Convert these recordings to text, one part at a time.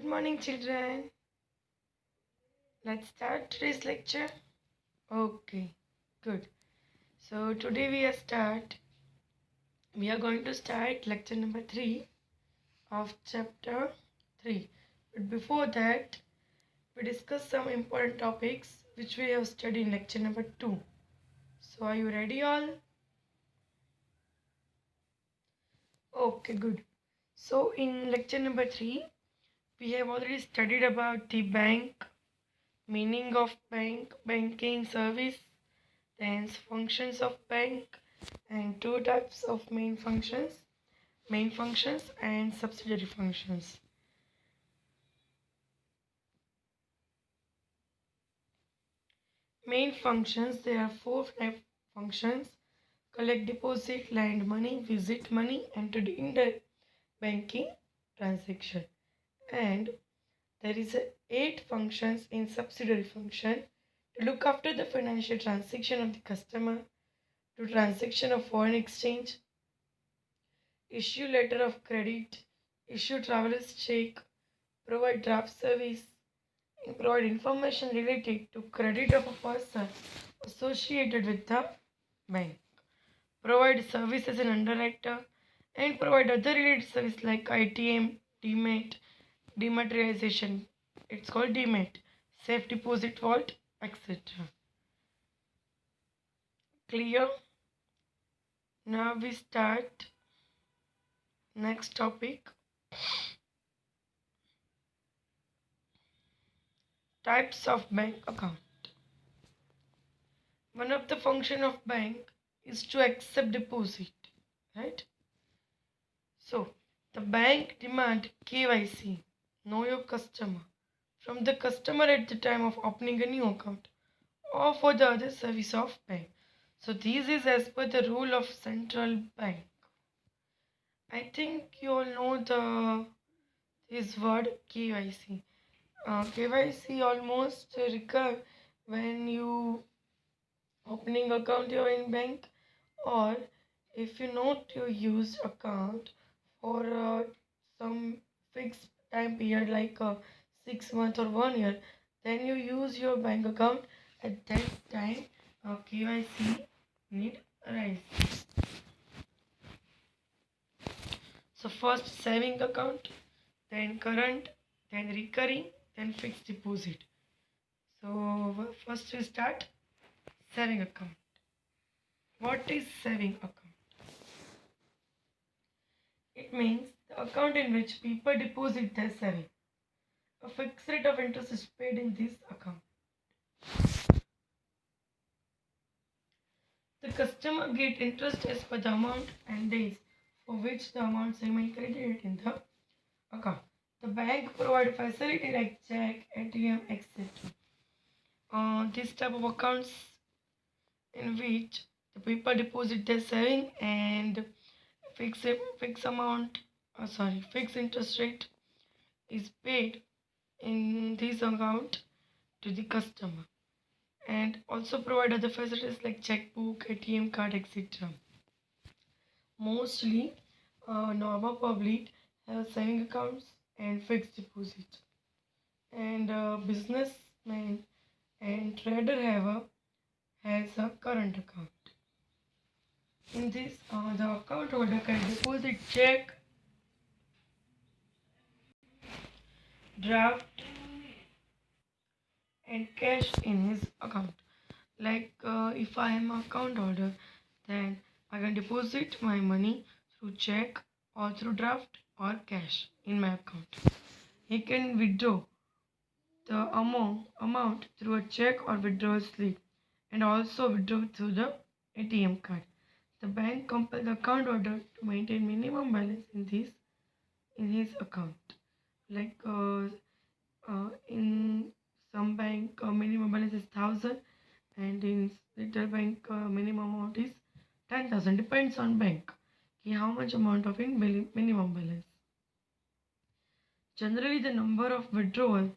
morning, children. Let's start today's lecture. Okay, good. So today we are going to start lecture number 3 of chapter 3. But before that, we discuss some important topics which we have studied in lecture number 2. So are you ready all? Okay, good. So in lecture number 3, we have already studied about the bank, meaning of bank, banking service, then functions of bank, and two types of main functions and subsidiary functions. Main functions, there are 4 type functions: collect deposit, lend money, visit money, enter in the banking transaction. And there is 8 functions in subsidiary function: to look after the financial transaction of the customer, to transaction of foreign exchange, issue letter of credit, issue traveler's check, provide draft service, and provide information related to credit of a person associated with the bank, provide service as an underwriter, and provide other related service like ITM, DMAT, dematerialization, it's called DMAT, safe deposit vault, etc. Clear? Now we start next topic. Types of bank account. One of the function of bank is to accept deposit, right? So the bank demand KYC, know your customer, from the customer at the time of opening a new account or for the other service of bank. So this is as per the rule of central bank. I think you all know this word KYC. KYC almost recur when you opening account you're in bank, or if you not you use account for some fixed time period like 6 months or 1 year, then you use your bank account at that time. KYC need arise. So first saving account, then current, then recurring, then fixed deposit. So first we start saving account. What is saving account? It means the account in which people deposit their saving. A fixed rate of interest is paid in this account. The customer get interest as per the amount and days for which the amounts remain credited in the account. The bank provide facility like check, ATM, etc. This type of accounts in which the people deposit their saving and fixed interest rate is paid in this account to the customer, and also provide other facilities like checkbook, ATM card, etc. Mostly normal public have saving accounts and fixed deposit, and businessman and trader has a current account. In this, the account holder can deposit check, draft, and cash in his account. Like if I am an account holder, then I can deposit my money through check or through draft or cash in my account. He can withdraw the amount through a check or withdrawal slip, and also withdraw through the ATM card. The bank compels the account holder to maintain minimum balance in his account. Like in some bank minimum balance is 1,000, and in little bank minimum amount is 10,000. Depends on bank how much amount of in minimum balance. Generally, the number of withdrawal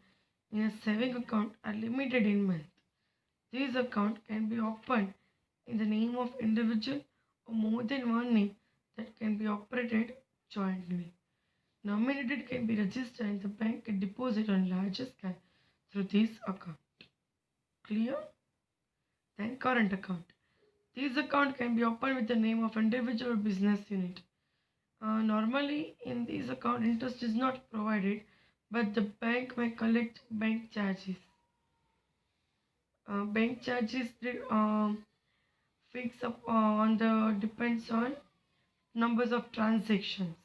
in a saving account are limited in month. These account can be opened in the name of individual or more than one name that can be operated jointly. Nominated can be registered in the bank at deposit on larger scale through this account. Clear? Then current account. This account can be opened with the name of individual or business unit. Normally, in this account, interest is not provided, but the bank may collect bank charges. Bank charges fix up on the depends on numbers of transactions.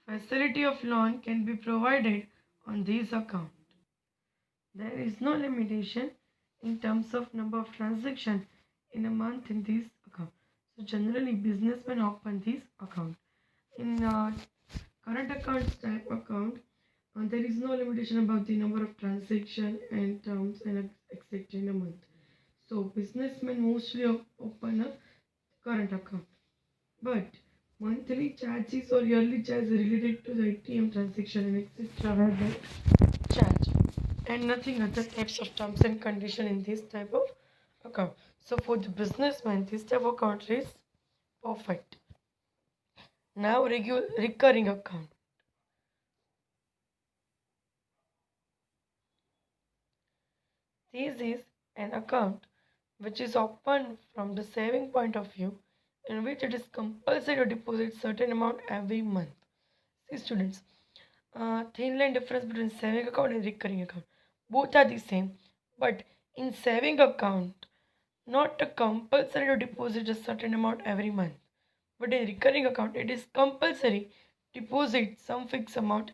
Facility of loan can be provided on this account. There is no limitation in terms of number of transactions in a month in this account. So generally, businessmen open this account. In current accounts type account, there is no limitation about the number of transactions and terms and etc. in a month. So businessmen mostly open a current account, but monthly charges or yearly charges related to the ATM transaction and etc. are not charged, and nothing other types of terms and condition in this type of account. So for the businessman, this type of account is perfect. Now recurring account. This is an account which is open from the saving point of view, in which it is compulsory to deposit certain amount every month. See students, thin line difference between saving account and recurring account. Both are the same, but in saving account, not a compulsory to deposit a certain amount every month. But in recurring account, it is compulsory deposit some fixed amount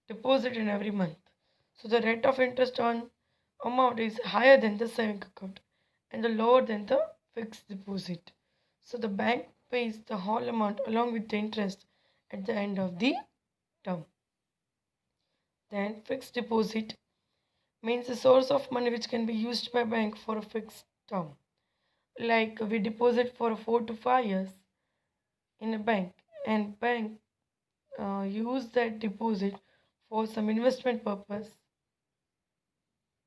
deposit in every month. So the rate of interest on amount is higher than the saving account and the lower than the fixed deposit. So the bank pays the whole amount along with the interest at the end of the term. Then fixed deposit means a source of money which can be used by bank for a fixed term. Like we deposit for 4 to 5 years in a bank, and bank use that deposit for some investment purpose,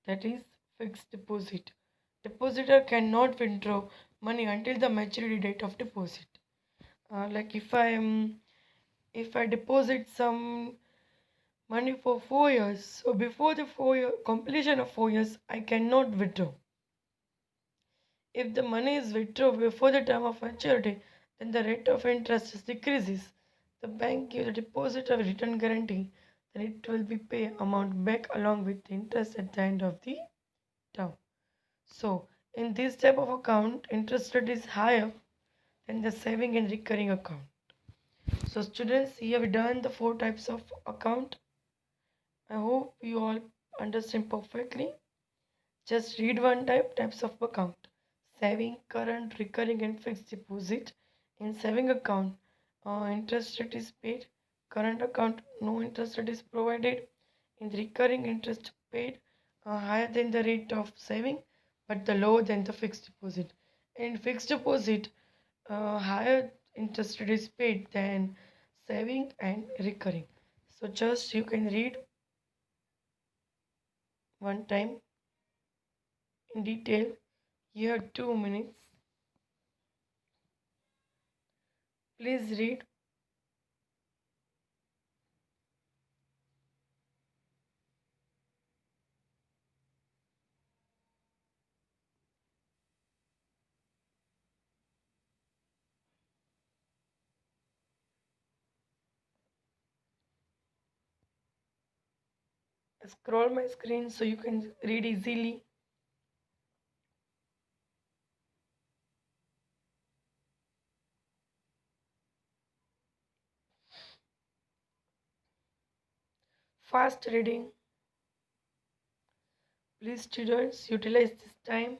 that is fixed deposit. Depositor cannot withdraw money until the maturity date of deposit. Like if I deposit some money for 4 years, so before the 4 year completion of 4 years, I cannot withdraw. If the money is withdrawn before the term of maturity, then the rate of interest decreases. The bank gives the depositor return guarantee, then it will be pay amount back along with the interest at the end of the term. So in this type of account, interest rate is higher than the saving and recurring account. So students, here we done the 4 types of account. I hope you all understand perfectly. Just read one types of account: saving, current, recurring, and fixed deposit. In saving account, interest rate is paid. Current account, no interest rate is provided. In the recurring, interest paid higher than the rate of saving, but the lower than the fixed deposit. In fixed deposit, higher interest rate is paid than saving and recurring. So just you can read one time in detail. You have 2 minutes. Please read. Scroll my screen so you can read easily. Fast reading. Please students, utilize this time.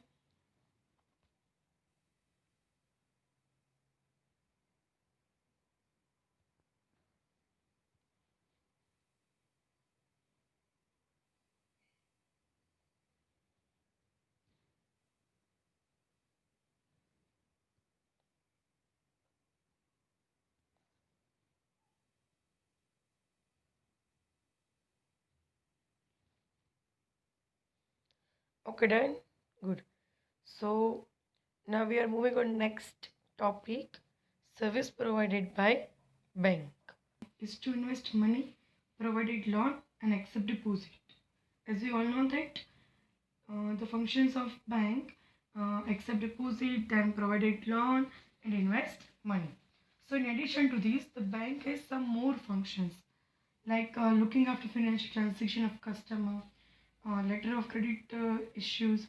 Okay, done. Good. So now we are moving on next topic. Service provided by bank is to invest money, provided loan, and accept deposit. As we all know that the functions of bank accept deposit, then provided loan and invest money. So in addition to this, the bank has some more functions like looking after financial transaction of customer, letter of credit issues,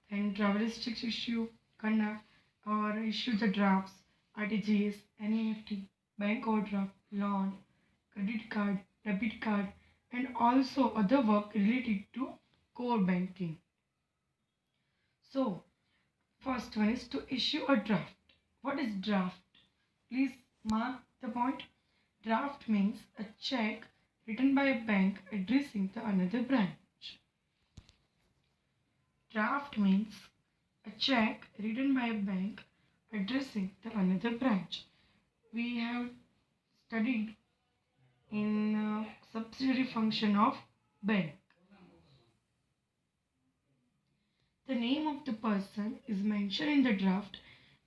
then travel restrictions issue, conduct or issue the drafts, RTGS, NEFT, bank overdraft, loan, credit card, debit card, and also other work related to core banking. So, first one is to issue a draft. What is draft? Please mark the point. Draft means a check written by a bank addressing the another branch. Draft means a check written by a bank addressing the another branch. We have studied in subsidiary function of bank. The name of the person is mentioned in the draft.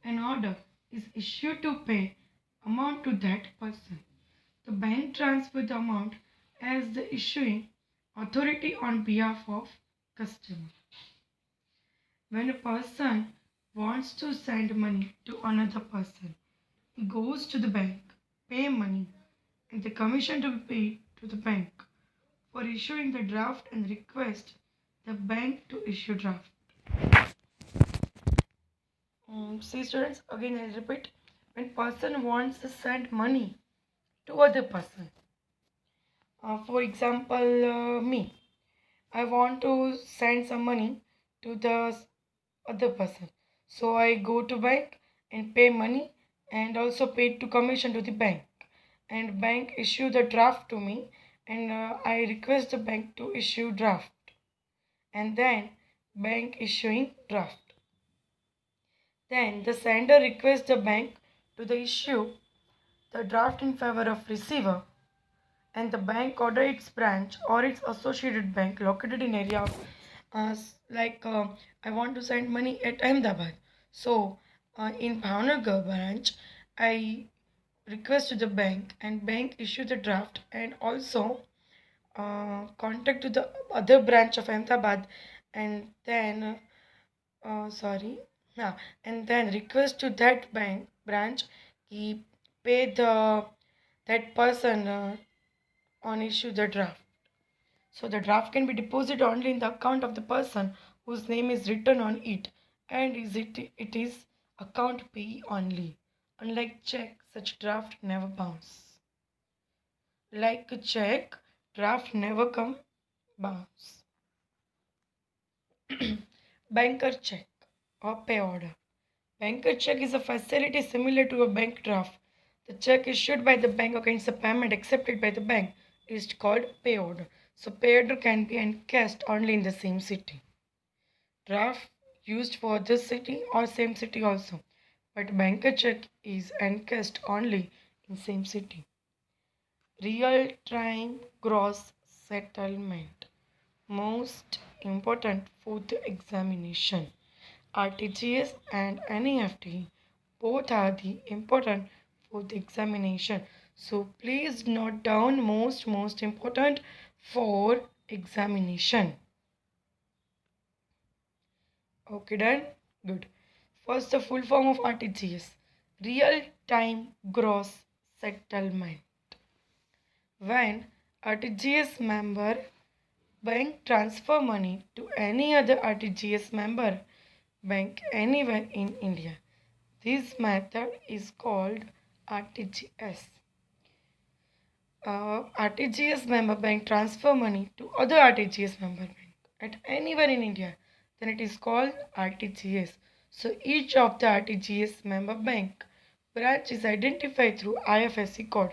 An order is issued to pay amount to that person. The bank transfers the amount as the issuing authority on behalf of customer. When a person wants to send money to another person, he goes to the bank, pay money, and the commission to be paid to the bank for issuing the draft and request the bank to issue draft. See students, again I'll repeat. When person wants to send money to other person, for example, me, I want to send some money to the other person. So I go to bank and pay money and also pay to commission to the bank. And bank issue the draft to me and I request the bank to issue draft. And then bank issuing draft. Then the sender requests the bank to the issue the draft in favor of receiver and the bank order its branch or its associated bank located in area of I want to send money at Ahmedabad. So in Bhavnagar branch, I request to the bank and bank issue the draft and also contact to the other branch of Ahmedabad and then sorry yeah, and then request to that bank branch he pay the that person on issue the draft. So the draft can be deposited only in the account of the person whose name is written on it and it is account payee only. Unlike check, such draft never bounce. Like a check, draft never come bounce. Banker check or pay order. Banker check is a facility similar to a bank draft. The check issued by the bank against the payment accepted by the bank is called pay order. So pay order can be encashed only in the same city. Draft used for this city or same city also, but banker check is encashed only in same city. Real time gross settlement, most important for the examination. RTGS and NEFT both are the important for the examination. So please note down most important for examination. Okay, done? Good. First, the full form of RTGS, real time gross settlement. When RTGS member bank transfer money to any other RTGS member bank anywhere in India, this method is called RTGS. RTGS member bank transfer money to other RTGS member bank at anywhere in India, then it is called RTGS. So each of the RTGS member bank branch is identified through IFSC code.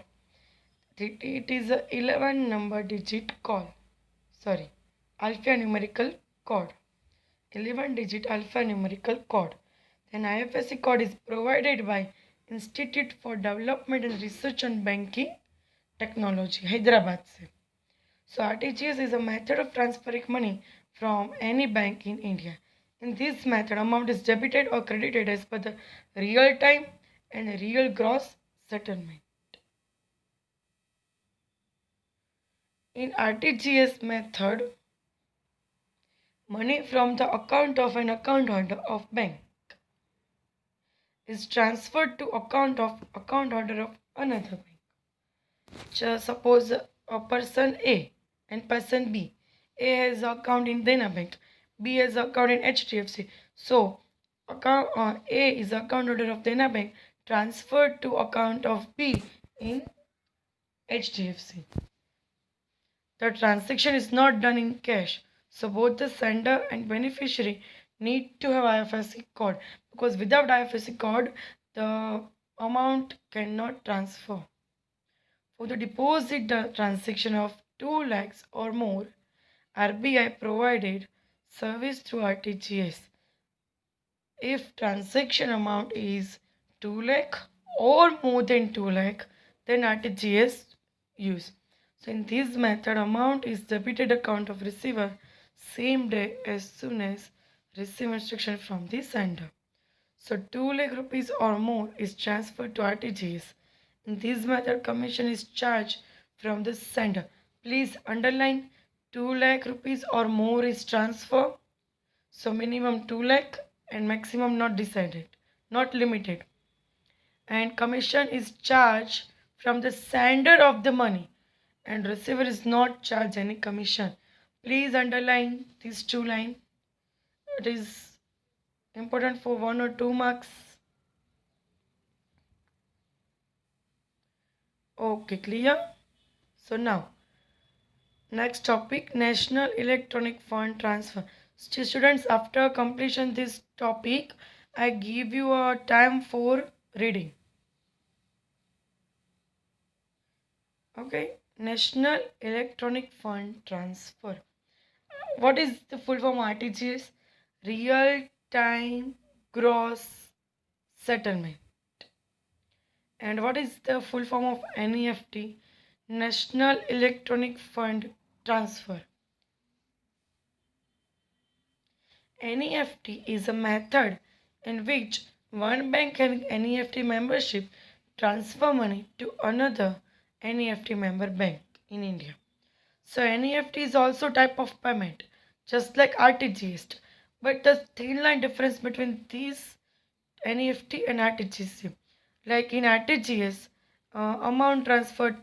It is a 11 number digit call. Sorry, alphanumerical code. 11 digit alphanumerical code. Then IFSC code is provided by Institute for Development and Research on Banking Technology, Hyderabad se. So RTGS is a method of transferring money from any bank in India. In this method, amount is debited or credited as per the real time and real gross settlement. In RTGS method, money from the account of an account holder of bank is transferred to account holder of another bank. Suppose a person A and person B. A has account in Dena Bank, B has account in HDFC. So A is account holder of Dena Bank, transferred to account of B in HDFC. The transaction is not done in cash. So both the sender and beneficiary need to have IFSC code, because without IFSC code, the amount cannot transfer. For the deposit transaction of 2 lakhs or more, RBI provided service through RTGS. If transaction amount is 2 lakh or more than 2 lakh, then RTGS use. So in this method, amount is debited account of receiver same day as soon as receive instruction from the sender. So 2 lakh rupees or more is transferred to RTGS. In this method, commission is charged from the sender. Please underline 2 lakh rupees or more is transfer. So minimum 2 lakh and maximum not decided, not limited. And commission is charged from the sender of the money, and receiver is not charged any commission. Please underline these two lines. It is important for 1 or 2 marks. Okay, clear? So now, next topic, National Electronic Fund Transfer. Students, after completion this topic, I give you a time for reading. Okay, National Electronic Fund Transfer. What is the full form RTGS? Real Time Gross Settlement. And what is the full form of NEFT? National Electronic Fund Transfer. NEFT is a method in which one bank having NEFT membership transfer money to another NEFT member bank in India. So NEFT is also type of payment, just like RTGS. But the thin line difference between these NEFT and RTGS, like in RTGS, amount transferred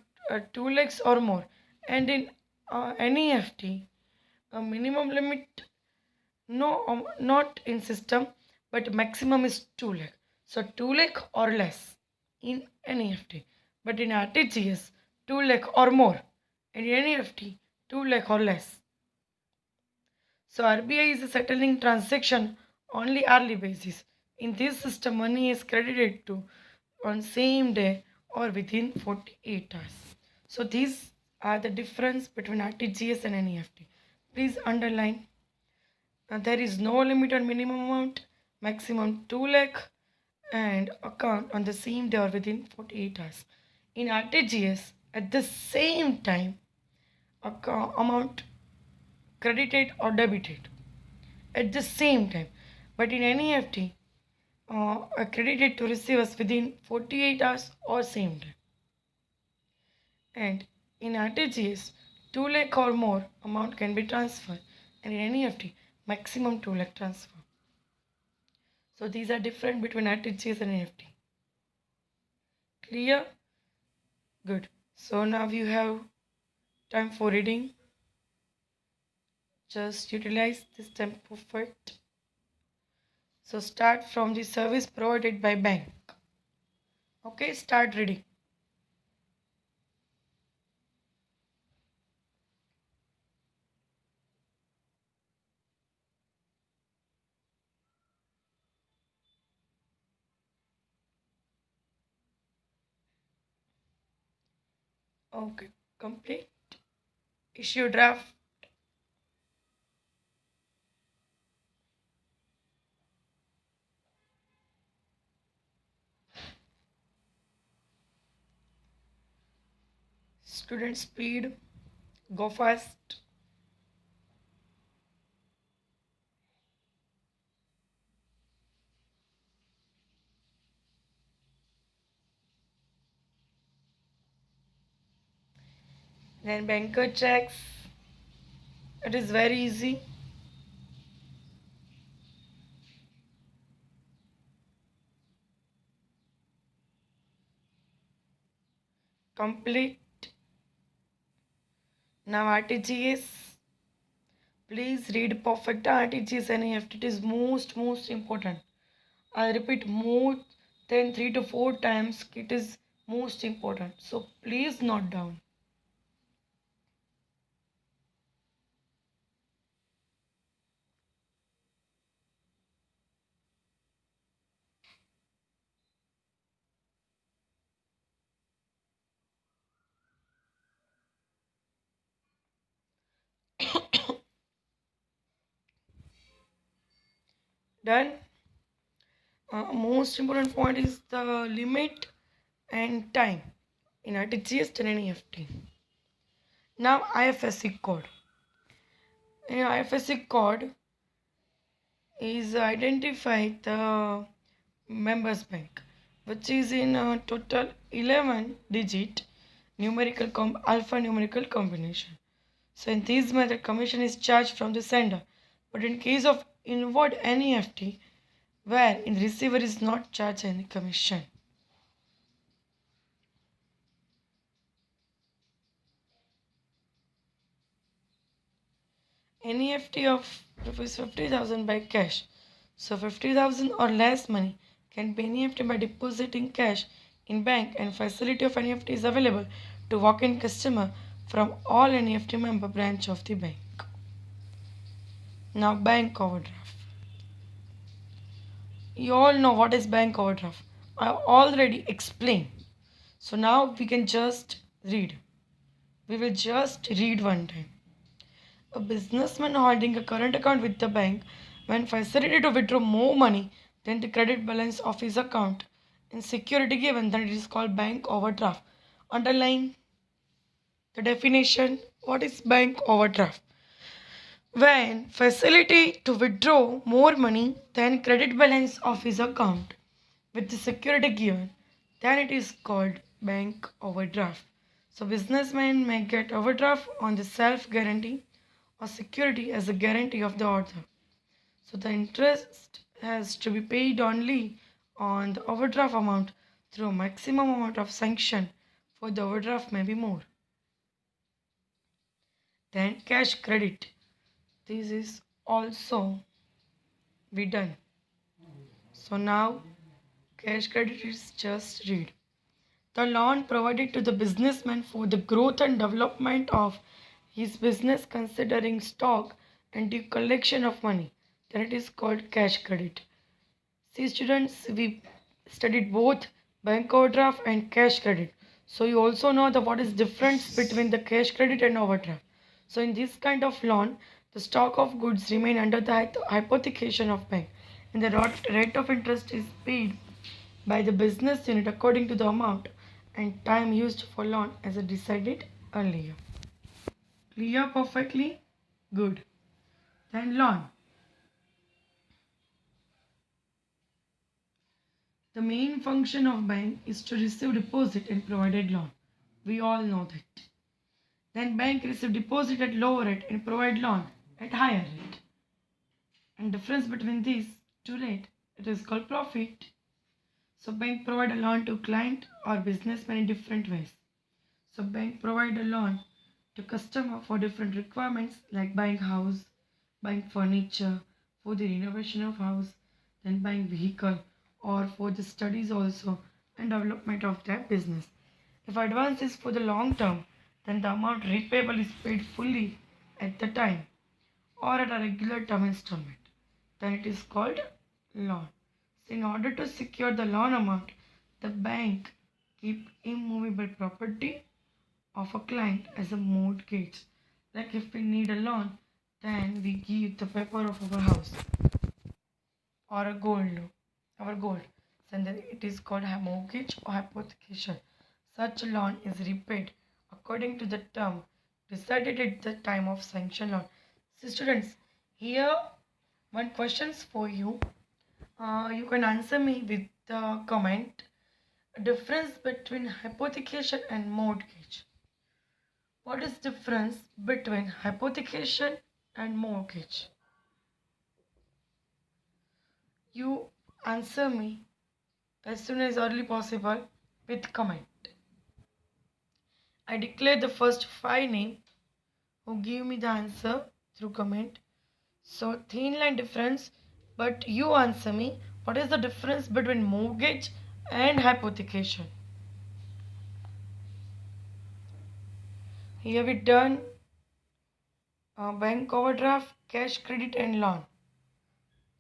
2 lakhs or more, and in NEFT, a minimum limit, no, not in system, but maximum is 2 lakh. So 2 lakh or less in NEFT, but in RTGS, 2 lakh or more, and in NEFT, 2 lakh or less. So RBI is settling transaction only hourly basis. In this system, money is credited to on same day or within 48 hours. So these are the difference between RTGS and NEFT. Please underline. There is no limit on minimum amount, maximum 2 lakh, and account on the same day or within 48 hours. In RTGS, at the same time, amount credited or debited at the same time, but in NEFT, credited to receivers within 48 hours or same day. And in RTGS, 2 lakh or more amount can be transferred, and in NEFT, maximum 2 lakh transfer. So these are different between RTGS and NEFT. Clear? Good. So now you have time for reading. Just utilize this time perfect. So start from the service provided by bank. Okay, start reading. Okay, complete. Issue draft. Student speed. Go fast. Then banker checks. It is very easy. Complete. Now RTGS. Please read perfect RTGS and EFT. It is most important. I repeat more than 3 to 4 times. It is most important. So please note down. Done. Most important point is the limit and time in RTGS and NEFT. Now IFSC code. In IFSC code is identify the members bank, which is in a total 11 digit alphanumerical combination. So in this method, commission is charged from the sender. But in case of inward NEFT, where in receiver is not charged any commission. NEFT of rupees 50,000 by cash. So 50,000 or less money can be NEFT by depositing cash in bank, and facility of NEFT is available to walk-in customer from all NEFT member branch of the bank. Now bank overdraft. You all know what is bank overdraft. I already explained. So now we can just read. We will just read one time. A businessman holding a current account with the bank, when facility to withdraw more money than the credit balance of his account in security given, then it is called bank overdraft. Underline the definition. What is bank overdraft? When facility to withdraw more money than credit balance of his account with the security given, then it is called bank overdraft. So businessmen may get overdraft on the self guarantee or security as a guarantee of the author. So the interest has to be paid only on the overdraft amount through maximum amount of sanction for the overdraft may be more. Then cash credit. This is also be done. So now cash credit is just read. The loan provided to the businessman for the growth and development of his business considering stock and the collection of money. Then it is called cash credit. See students, we studied both bank overdraft and cash credit. So you also know the what is difference between the cash credit and overdraft. So in this kind of loan, the stock of goods remain under the hypothecation of bank, and the rate of interest is paid by the business unit according to the amount and time used for loan as I decided earlier. Clear perfectly? Good. Then loan. The main function of bank is to receive deposit and provided loan. We all know that. Then bank receive deposit at lower rate and provide loan at higher rate. And difference between these two rate, it is called profit. So bank provide a loan to client or businessman in different ways. So bank provide a loan to customer for different requirements like buying house, buying furniture, for the renovation of house, then buying vehicle or for the studies also and development of their business. If advance is for the long term, then the amount repayable is paid fully at the time or at a regular term installment. Then it is called loan. So in order to secure the loan amount, the bank keep immovable property of a client as a mortgage. Like if we need a loan, then we give the paper of our house or a gold, our gold. So then it is called a mortgage or hypothecation. Such a loan is repaid according to the term decided at the time of sanction loan. So students, here one questions for you. You can answer me with the comment. Difference between hypothecation and mortgage. What is difference between hypothecation and mortgage? You answer me as soon as early possible with comment. I declare the first 5 names who give me the answer through comment. So thin line difference, but you answer me what is the difference between mortgage and hypothecation. Here we done bank overdraft, cash credit and loan.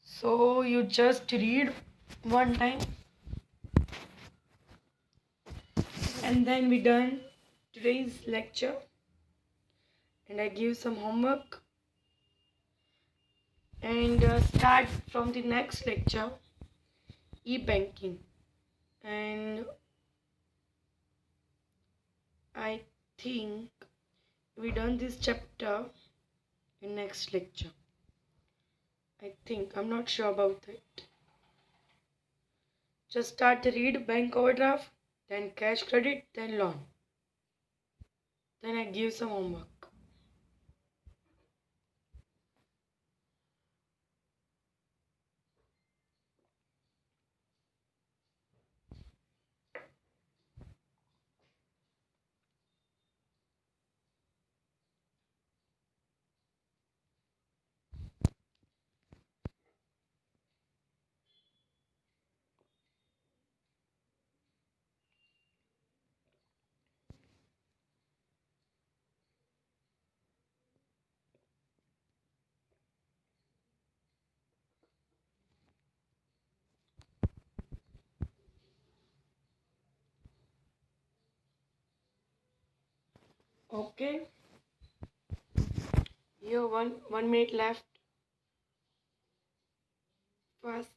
So you just read one time and then we done today's lecture and I give some homework and start from the next lecture, e-banking, and I think we done this chapter in next lecture. I'm not sure about it. Just start to read bank overdraft, then cash credit, then loan. Then I give some homework. Okay. Here one minute left. First.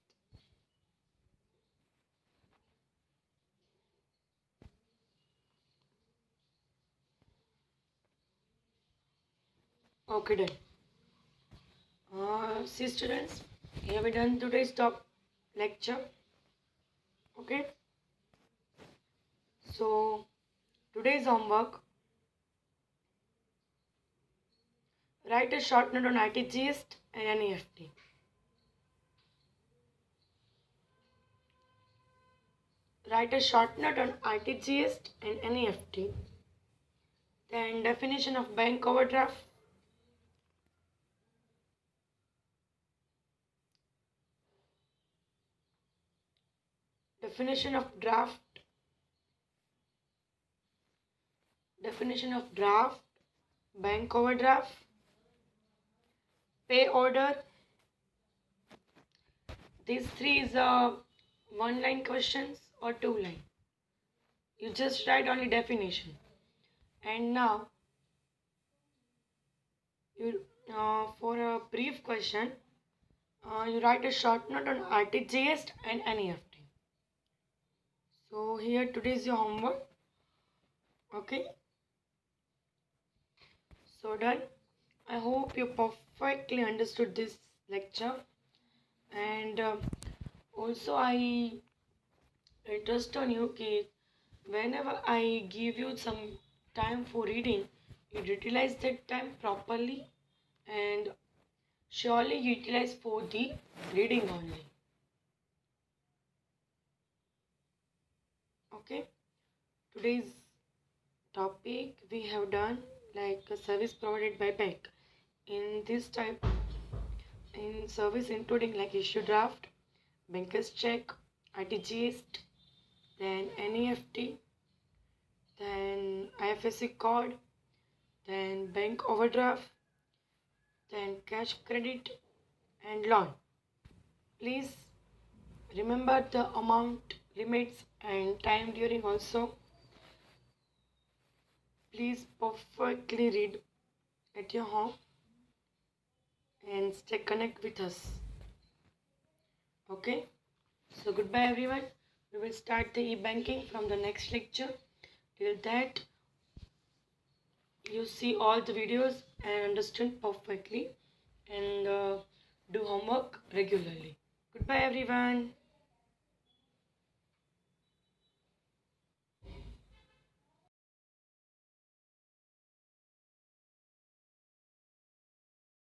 Okay, done. See students, here we done today's top lecture. Okay. So today's homework. Write a short note on RTGS and NEFT. Write a short note on RTGS and NEFT. Then definition of bank overdraft. Definition of draft. Definition of draft. Bank overdraft. Pay order. These three is one line questions or two line. You just write only definition. And now you for a brief question, you write a short note on RTGS and NEFT. So here today is your homework. Okay. So done. I hope you perfectly understood this lecture, and also I trust on you that whenever I give you some time for reading, you utilize that time properly and surely utilize for the reading only. Okay, today's topic we have done like a service provided by bank. In this type, in service including like issue draft, banker's check, RTGS, then NEFT, then IFSC code, then bank overdraft, then cash credit and loan. Please remember the amount, limits and time during also. Please perfectly read at your home and stay connected with us. Okay, so goodbye everyone. We will start the e-banking from the next lecture. Till that, you see all the videos and understand perfectly and do homework regularly. Goodbye everyone.